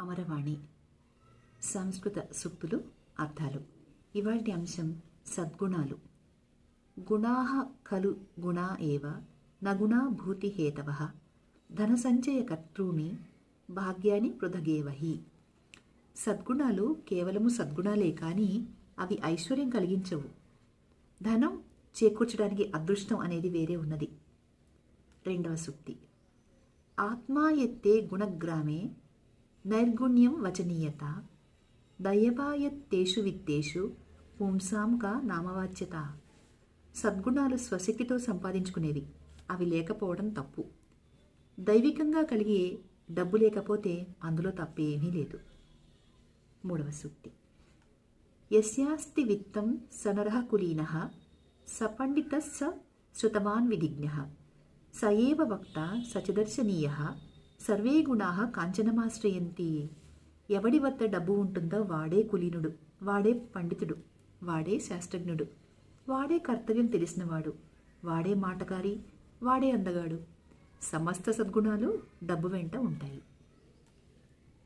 అమరవాణి సంస్కృత సూక్తులు అర్థాలు. ఇవాల్టి అంశం సద్గుణాలు. గుణాః ఖలు గుణా ఏవ నగుణా భూతి హేతవః ధనసంచయకర్తॄణి భాగ్యాని పృథగేవహి. సద్గుణాలు కేవలము సద్గుణాలే కానీ అవి ఐశ్వర్యం కలిగించవు. ధనం చేకూర్చడానికి అదృష్టం అనేది వేరే ఉన్నది. రెండవ సూక్తి. ఆత్మాయత్తే గుణగ్రామే నైర్గుణ్యం వచనీయత దయవాయత్తేషు విత్తేషు పుంసాం కా నామవాచ్యత. సద్గుణాలు స్వశక్తితో సంపాదించుకునేవి, అవి లేకపోవడం తప్పు. దైవికంగా కలిగే డబ్బు లేకపోతే అందులో తప్పేమీ లేదు. మూడవ సూక్తి. యస్యాస్తి విత్తం సనరః కులీనః సపండితః స శృతవాన్ విధిజ్ఞః స ఏవ వక్త సచదర్శనీయః సర్వే గుణాః కాంచనమాశ్రయంతి. ఎవడి వద్ద డబ్బు ఉంటుందో వాడే కులీనుడు, వాడే పండితుడు, వాడే శాస్త్రజ్ఞుడు, వాడే కర్తవ్యం తెలిసినవాడు, వాడే మాటకారి, వాడే అందగాడు. సమస్త సద్గుణాలు డబ్బు వెంట ఉంటాయి.